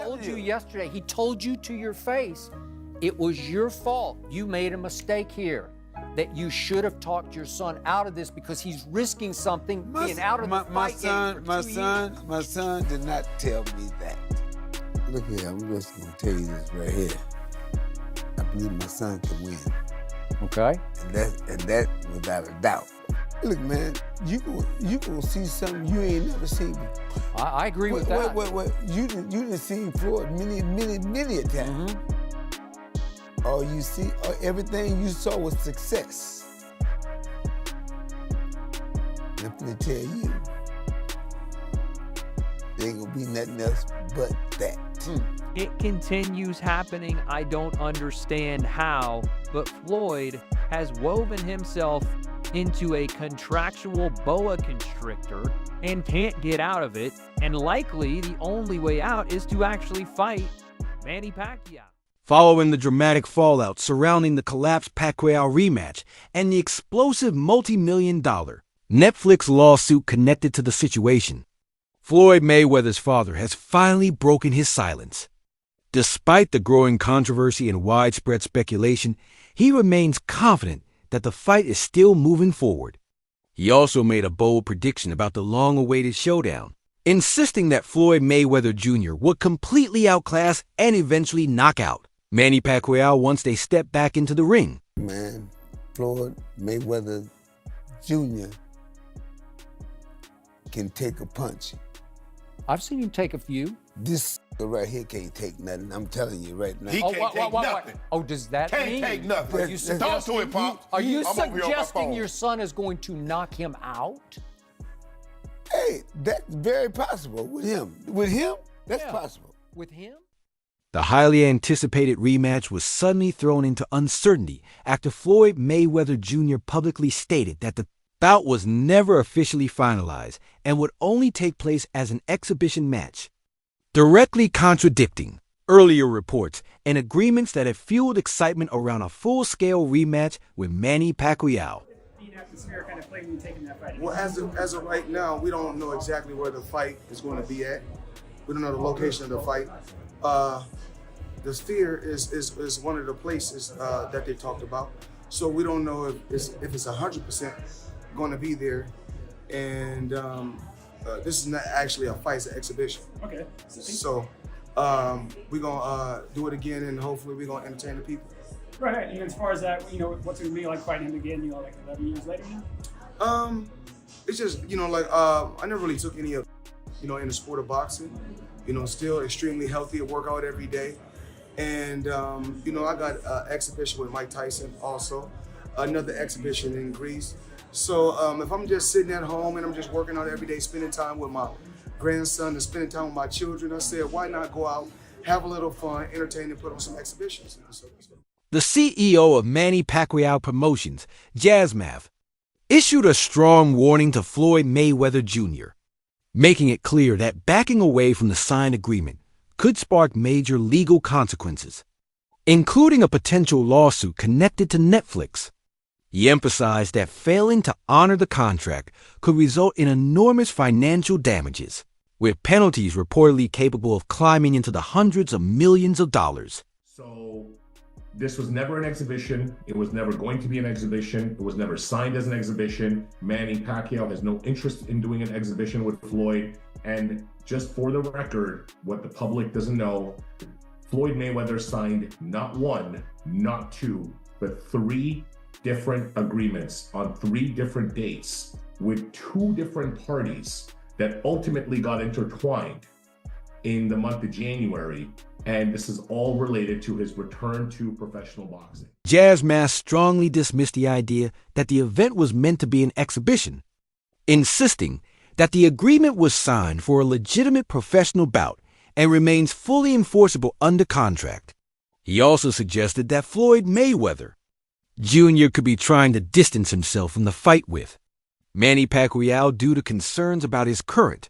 told you yesterday, he told you to your face, it was your fault. You made a mistake here. That you should have talked your son out of this because he's risking something being out of the fight game for 2 years. My son did not tell me that. Look here, I'm just gonna tell you this right here. I believe my son can win. Okay. And that without a doubt. Look, man, you gonna see something you ain't never seen before. I agree with that. Wait. You done seen Floyd many a times. All you see, everything you saw was success. And I'm gonna tell you, there ain't gonna be nothing else but that. It continues happening. I don't understand how, but Floyd has woven himself into a contractual boa constrictor and can't get out of it, and likely the only way out is to actually fight Manny Pacquiao. Following the dramatic fallout surrounding the collapsed Pacquiao rematch and the explosive multi-million-dollar Netflix lawsuit connected to the situation, Floyd Mayweather's father has finally broken his silence. Despite the growing controversy and widespread speculation, he remains confident that the fight is still moving forward. He also made a bold prediction about the long-awaited showdown, insisting that Floyd Mayweather Jr. would completely outclass and eventually knock out Manny Pacquiao once they step back into the ring. Man, Floyd Mayweather Jr. can take a punch. I've seen him take a few. This right here can't take nothing. I'm telling you right now. He can't take nothing. Oh, does that mean? Can't take nothing. Talk to him, Pop. Are you I'm over here on my suggesting phone. your son is going to knock him out? Hey, that's very possible with him. With him, that's possible. With him? The highly anticipated rematch was suddenly thrown into uncertainty after Floyd Mayweather Jr. publicly stated that the bout was never officially finalized and would only take place as an exhibition match, directly contradicting earlier reports and agreements that had fueled excitement around a full-scale rematch with Manny Pacquiao. Well, as of right now, we don't know exactly where the fight is going to be at. We don't know the location of the fight. The Sphere is one of the places that they talked about. So we don't know if it's 100% going to be there. And this is not actually a fight, it's an exhibition. Okay. So we're going to do it again, and hopefully we're going to entertain the people. Right. And as far as that, what's it going to be like fighting him again, like 11 years later now? It's just, I never really took any of, in the sport of boxing. Still extremely healthy, I work out every day. And, I got an exhibition with Mike Tyson also, another exhibition in Greece. So if I'm just sitting at home and I'm just working out every day, spending time with my grandson and spending time with my children, I said, why not go out, have a little fun, entertain, and put on some exhibitions. The CEO of Manny Pacquiao Promotions, Jazzmath, issued a strong warning to Floyd Mayweather Jr., making it clear that backing away from the signed agreement could spark major legal consequences, including a potential lawsuit connected to Netflix. He emphasized that failing to honor the contract could result in enormous financial damages, with penalties reportedly capable of climbing into the hundreds of millions of dollars. So this was never an exhibition. It was never going to be an exhibition. It was never signed as an exhibition. Manny Pacquiao has no interest in doing an exhibition with Floyd. And just for the record, what the public doesn't know, Floyd Mayweather signed not one, not two, but 3 different agreements on 3 different dates with 2 different parties that ultimately got intertwined in the month of January. And this is all related to his return to professional boxing. Jazzmath strongly dismissed the idea that the event was meant to be an exhibition, insisting that the agreement was signed for a legitimate professional bout and remains fully enforceable under contract. He also suggested that Floyd Mayweather Jr. could be trying to distance himself from the fight with Manny Pacquiao due to concerns about his current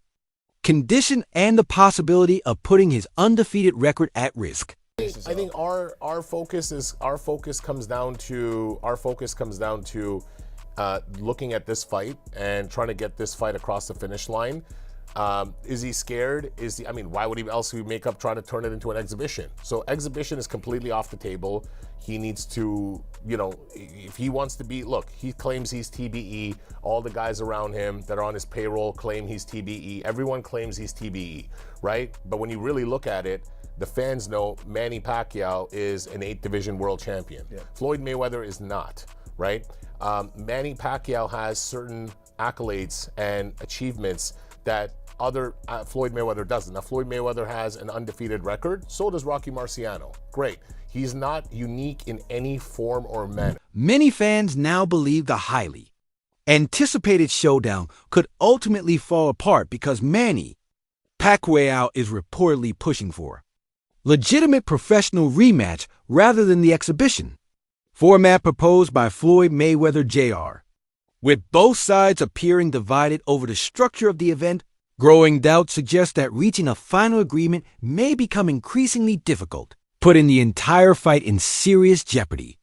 condition and the possibility of putting his undefeated record at risk. I think our focus comes down to looking at this fight and trying to get this fight across the finish line. Is he scared? I mean, why would he else make up trying to turn it into an exhibition? So exhibition is completely off the table. He needs to, you know, if he wants to be, look, he claims he's TBE. All the guys around him that are on his payroll claim he's TBE. Everyone claims he's TBE, right? But when you really look at it, the fans know Manny Pacquiao is an 8th division world champion. Yeah. Floyd Mayweather is not, right? Manny Pacquiao has certain accolades and achievements that Floyd Mayweather doesn't. Now, Floyd Mayweather has an undefeated record. So does Rocky Marciano. Great. He's not unique in any form or manner. Many fans now believe the highly anticipated showdown could ultimately fall apart because Manny Pacquiao is reportedly pushing for legitimate professional rematch rather than the exhibition format proposed by Floyd Mayweather Jr. With both sides appearing divided over the structure of the event, growing doubts suggest that reaching a final agreement may become increasingly difficult, putting the entire fight in serious jeopardy.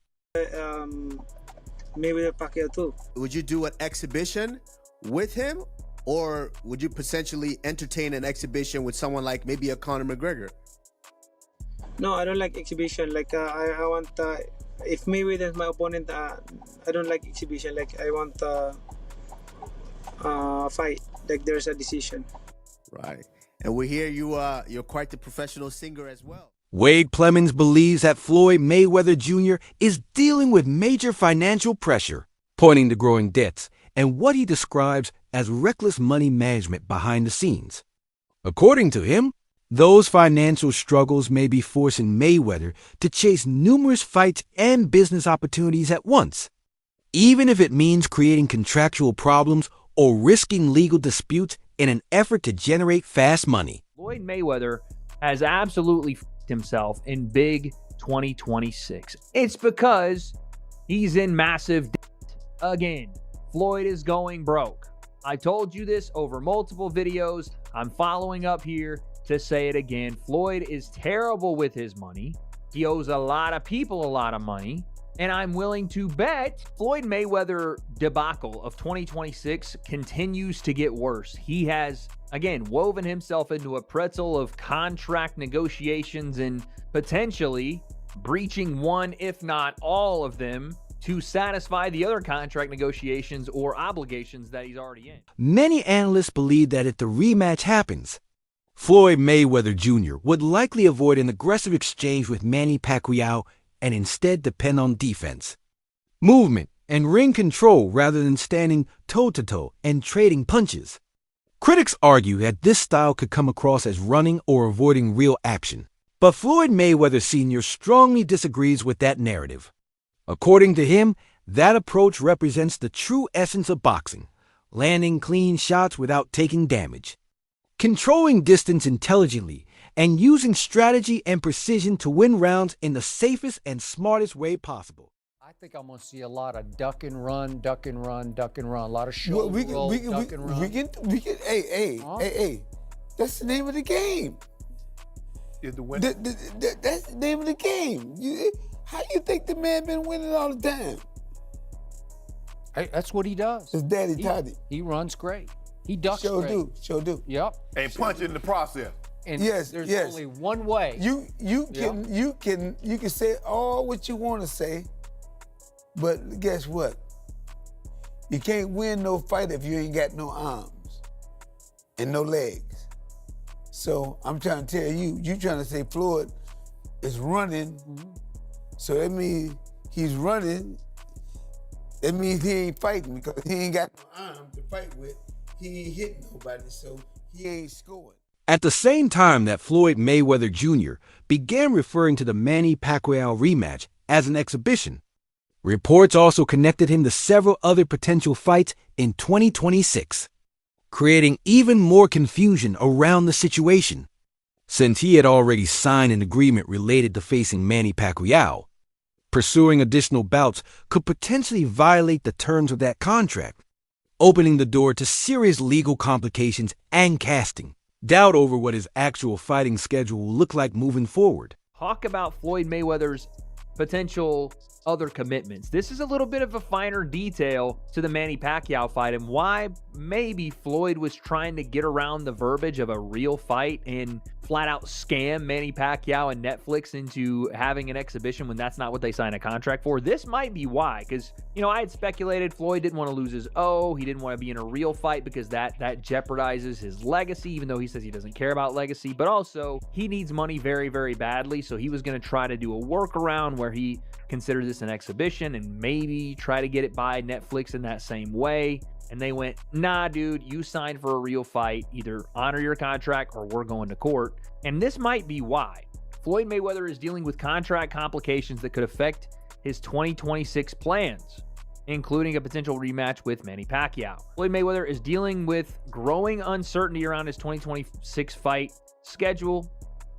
Mayweather Pacquiao too. Would you do an exhibition with him, or would you potentially entertain an exhibition with someone like maybe a Conor McGregor? No, I don't like exhibition. Like I want if Mayweather is my opponent, I don't like exhibition. Like I want fight. Like there's a decision. Right. And we hear you're quite the professional singer as well. Wade Clemens believes that Floyd Mayweather Jr. is dealing with major financial pressure, pointing to growing debts and what he describes as reckless money management behind the scenes. According to him, those financial struggles may be forcing Mayweather to chase numerous fights and business opportunities at once, even if it means creating contractual problems or risking legal disputes in an effort to generate fast money. Floyd Mayweather has absolutely f***ed himself in big 2026. It's because he's in massive debt. Again, Floyd is going broke. I told you this over multiple videos. I'm following up here to say it again. Floyd is terrible with his money. He owes a lot of people a lot of money. And I'm willing to bet Floyd Mayweather debacle of 2026 continues to get worse. He has, again, woven himself into a pretzel of contract negotiations and potentially breaching one, if not all of them, to satisfy the other contract negotiations or obligations that he's already in. Many analysts believe that if the rematch happens, Floyd Mayweather Jr. would likely avoid an aggressive exchange with Manny Pacquiao and instead depend on defense, movement, and ring control rather than standing toe-to-toe and trading punches. Critics argue that this style could come across as running or avoiding real action, but Floyd Mayweather Sr. strongly disagrees with that narrative. According to him, that approach represents the true essence of boxing, landing clean shots without taking damage, controlling distance intelligently, and using strategy and precision to win rounds in the safest and smartest way possible. I think I'm going to see a lot of duck and run, duck and run, duck and run. A lot of shoulder roll, duck and run. Hey, that's the name of the game. Is the winner? That's the name of the game. How you think the man been winning all the time? Hey, that's what he does. His daddy taught him. He runs great. He ducks great. Sure do. Yep. And punch in the process. And yes, there's yes. only one way. You can say all what you want to say, but guess what? You can't win no fight if you ain't got no arms and no legs. So I'm trying to tell you trying to say Floyd is running. So that means he's running. That means he ain't fighting because he ain't got no arms to fight with. He ain't hitting nobody, so he ain't scoring. At the same time that Floyd Mayweather Jr. began referring to the Manny Pacquiao rematch as an exhibition, reports also connected him to several other potential fights in 2026, creating even more confusion around the situation. Since he had already signed an agreement related to facing Manny Pacquiao, pursuing additional bouts could potentially violate the terms of that contract, opening the door to serious legal complications and casting doubt over what his actual fighting schedule will look like moving forward. Talk about Floyd Mayweather's potential other commitments. This is a little bit of a finer detail to the Manny Pacquiao fight and why maybe Floyd was trying to get around the verbiage of a real fight and flat out scam Manny Pacquiao and Netflix into having an exhibition when that's not what they signed a contract for. This might be why, because, you know, I had speculated Floyd didn't want to lose his O. He didn't want to be in a real fight because that jeopardizes his legacy, even though he says he doesn't care about legacy. But also, he needs money very, very badly, so he was going to try to do a workaround where he considered this an exhibition and maybe try to get it by Netflix in that same way. And they went, nah, dude, you signed for a real fight. Either honor your contract or we're going to court. And this might be why. Floyd Mayweather is dealing with contract complications that could affect his 2026 plans, including a potential rematch with Manny Pacquiao. Floyd Mayweather is dealing with growing uncertainty around his 2026 fight schedule,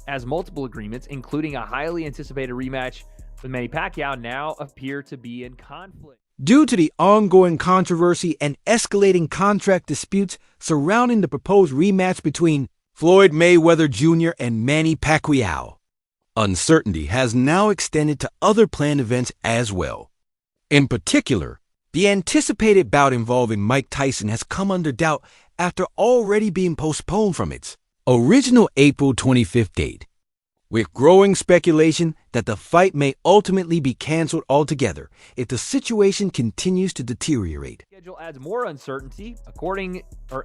as multiple agreements, including a highly anticipated rematch with Manny Pacquiao, now appear to be in conflict. Due to the ongoing controversy and escalating contract disputes surrounding the proposed rematch between Floyd Mayweather Jr. and Manny Pacquiao, uncertainty has now extended to other planned events as well. In particular, the anticipated bout involving Mike Tyson has come under doubt after already being postponed from its original April 25th date, with growing speculation that the fight may ultimately be canceled altogether if the situation continues to deteriorate. Schedule adds more uncertainty.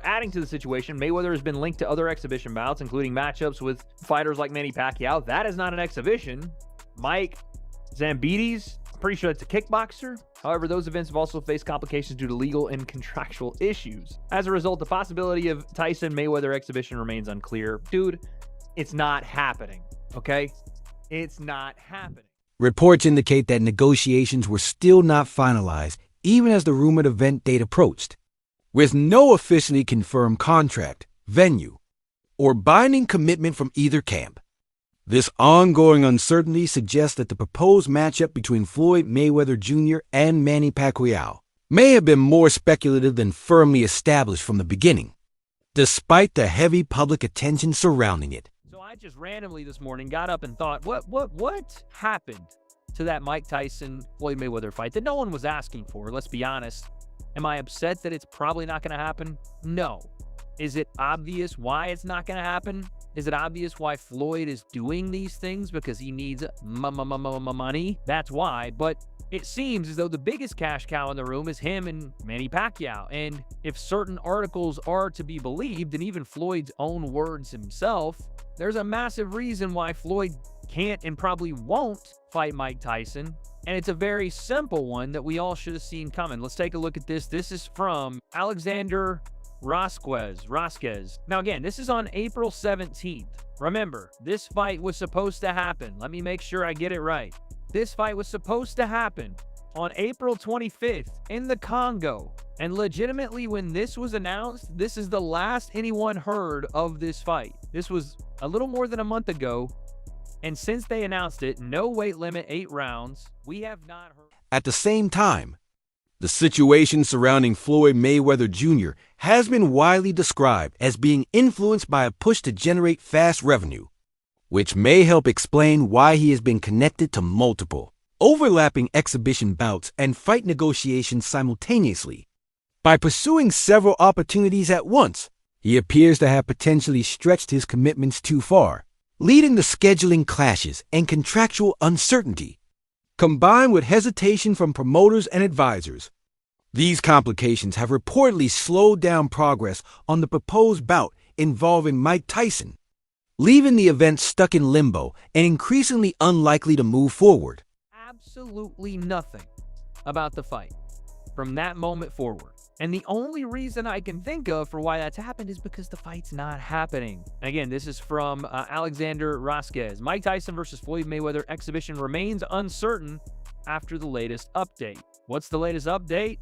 Adding to the situation, Mayweather has been linked to other exhibition bouts, including matchups with fighters like Manny Pacquiao. That is not an exhibition. Mike Zambides, I'm pretty sure that's a kickboxer. However, those events have also faced complications due to legal and contractual issues. As a result, the possibility of Tyson-Mayweather exhibition remains unclear. Dude, it's not happening. Okay? It's not happening. Reports indicate that negotiations were still not finalized even as the rumored event date approached, with no officially confirmed contract, venue, or binding commitment from either camp. This ongoing uncertainty suggests that the proposed matchup between Floyd Mayweather Jr. and Manny Pacquiao may have been more speculative than firmly established from the beginning, despite the heavy public attention surrounding it. I just randomly this morning got up and thought, what happened to that Mike Tyson Floyd Mayweather fight that no one was asking for? Let's be honest. Am I upset that it's probably not going to happen? No. Is it obvious why it's not going to happen? Is it obvious why Floyd is doing these things? Because he needs money? That's why. But it seems as though the biggest cash cow in the room is him and Manny Pacquiao. And if certain articles are to be believed, and even Floyd's own words himself, there's a massive reason why Floyd can't and probably won't fight Mike Tyson. And it's a very simple one that we all should have seen coming. Let's take a look at this. This is from Alexander Rasquez. Now, again, this is on April 17th. Remember, this fight was supposed to happen. Let me make sure I get it right. This fight was supposed to happen on April 25th in the Congo. And legitimately, when this was announced, this is the last anyone heard of this fight. This was a little more than a month ago. And since they announced it, no weight limit, 8 rounds, we have not heard. At the same time, the situation surrounding Floyd Mayweather Jr. has been widely described as being influenced by a push to generate fast revenue, which may help explain why he has been connected to multiple, overlapping exhibition bouts and fight negotiations simultaneously. By pursuing several opportunities at once, he appears to have potentially stretched his commitments too far, leading to scheduling clashes and contractual uncertainty. Combined with hesitation from promoters and advisors, these complications have reportedly slowed down progress on the proposed bout involving Mike Tyson, leaving the event stuck in limbo and increasingly unlikely to move forward. Absolutely nothing about the fight from that moment forward. And the only reason I can think of for why that's happened is because the fight's not happening. Again, this is from Alexander Rasquez. Mike Tyson versus Floyd Mayweather exhibition remains uncertain after the latest update. What's the latest update?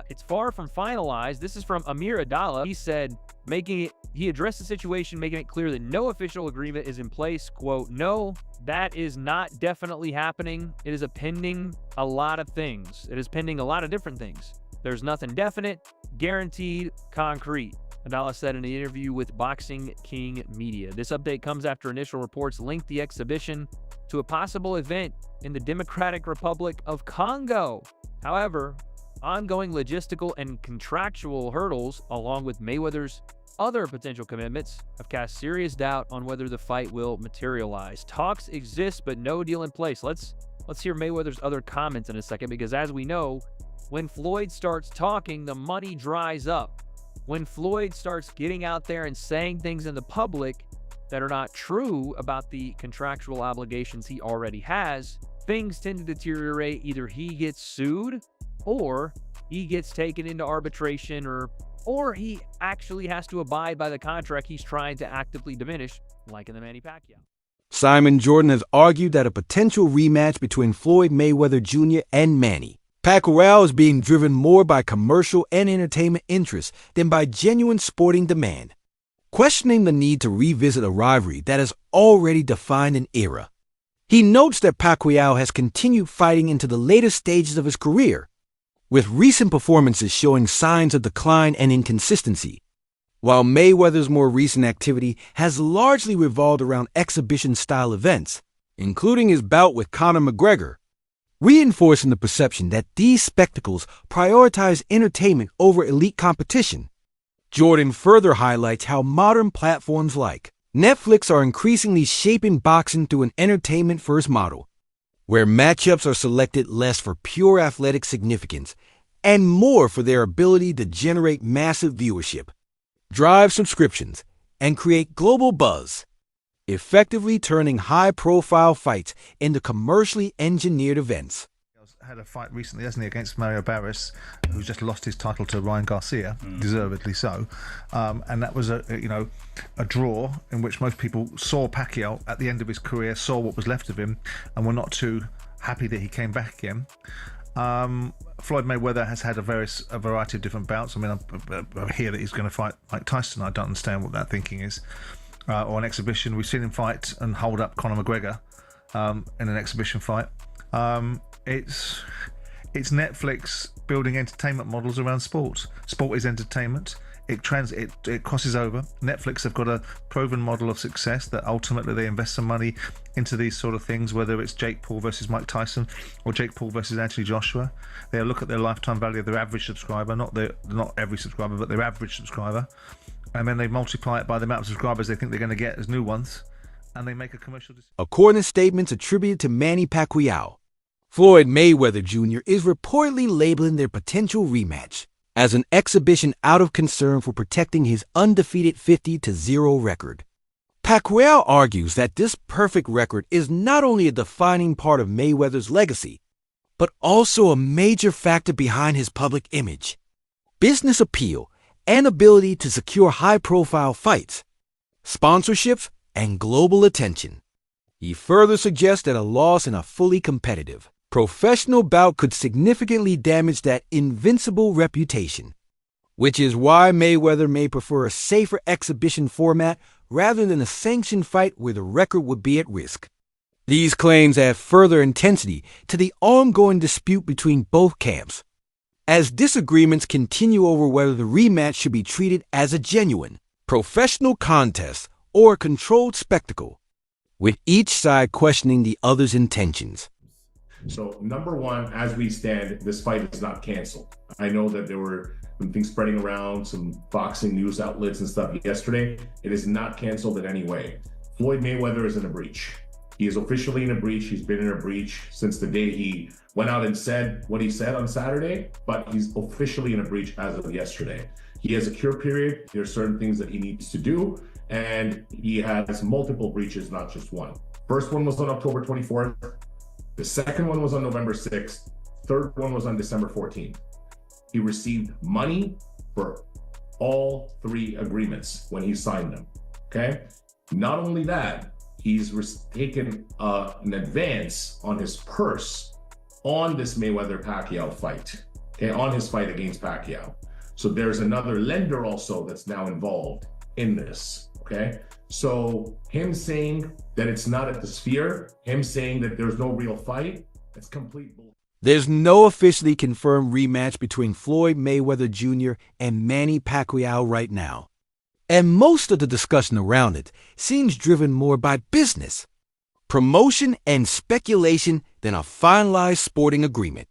It's far from finalized. This is from Amir Adala. He said, he addressed the situation, making it clear that no official agreement is in place. Quote, no, that is not definitely happening. It is pending a lot of things. It is pending a lot of different things. There's nothing definite, guaranteed, concrete, Adala said in an interview with Boxing King Media. This update comes after initial reports linked the exhibition to a possible event in the Democratic Republic of Congo. However, ongoing logistical and contractual hurdles, along with Mayweather's other potential commitments, have cast serious doubt on whether the fight will materialize. Talks exist, but no deal in place. Let's hear Mayweather's other comments in a second, because as we know, when Floyd starts talking, the money dries up. When Floyd starts getting out there and saying things in the public that are not true about the contractual obligations he already has, things tend to deteriorate. Either he gets sued, or he gets taken into arbitration, or he actually has to abide by the contract he's trying to actively diminish, like in the Manny Pacquiao. Simon Jordan has argued that a potential rematch between Floyd Mayweather Jr. and Manny Pacquiao is being driven more by commercial and entertainment interests than by genuine sporting demand, questioning the need to revisit a rivalry that has already defined an era. He notes that Pacquiao has continued fighting into the later stages of his career, with recent performances showing signs of decline and inconsistency, while Mayweather's more recent activity has largely revolved around exhibition-style events, including his bout with Conor McGregor, reinforcing the perception that these spectacles prioritize entertainment over elite competition. Jordan further highlights how modern platforms like Netflix are increasingly shaping boxing through an entertainment-first model, where matchups are selected less for pure athletic significance and more for their ability to generate massive viewership, drive subscriptions, and create global buzz, effectively turning high-profile fights into commercially engineered events. Had a fight recently, hasn't he, against Mario Barris, who just lost his title to Ryan Garcia, deservedly so, and that was a draw in which most people saw Pacquiao at the end of his career, saw what was left of him, and were not too happy that he came back again. Floyd Mayweather has had a variety of different bouts. I mean, I hear that he's going to fight Mike Tyson. I don't understand what that thinking is. Or an exhibition. We've seen him fight and hold up Conor McGregor in an exhibition fight. It's Netflix building entertainment models around sport. Sport is entertainment. It crosses over. Netflix have got a proven model of success that ultimately they invest some money into these sort of things, whether it's Jake Paul versus Mike Tyson or Jake Paul versus Anthony Joshua. They'll look at their lifetime value of their average subscriber, not every subscriber, but their average subscriber, and then they multiply it by the amount of subscribers they think they're going to get as new ones, and they make a commercial decision. According to statements attributed to Manny Pacquiao, Floyd Mayweather Jr. is reportedly labeling their potential rematch as an exhibition out of concern for protecting his undefeated 50-0 record. Pacquiao argues that this perfect record is not only a defining part of Mayweather's legacy, but also a major factor behind his public image, business appeal, and ability to secure high-profile fights, sponsorships, and global attention. He further suggests that a loss in a fully competitive, professional bout could significantly damage that invincible reputation, which is why Mayweather may prefer a safer exhibition format rather than a sanctioned fight where the record would be at risk. These claims add further intensity to the ongoing dispute between both camps, as disagreements continue over whether the rematch should be treated as a genuine, professional contest or a controlled spectacle, with each side questioning the other's intentions. So number one, as we stand, this fight is not canceled. I know that there were some things spreading around, some boxing news outlets and stuff yesterday. It is not canceled in any way. Floyd Mayweather is in a breach. He is officially in a breach. He's been in a breach since the day he went out and said what he said on Saturday, but he's officially in a breach as of yesterday. He has a cure period. There are certain things that he needs to do, and he has multiple breaches, not just one. First one was on October 24th. The second one was on November 6th. Third one was on December 14th. He received money for all three agreements when he signed them, okay? Not only that, he's taken an advance on his purse on this Mayweather-Pacquiao fight, okay, on his fight against Pacquiao. So there's another lender also that's now involved in this, okay? So him saying that it's not at the Sphere, him saying that there's no real fight, that's complete bullshit. There's no officially confirmed rematch between Floyd Mayweather Jr. and Manny Pacquiao right now, and most of the discussion around it seems driven more by business, promotion, and speculation than a finalized sporting agreement.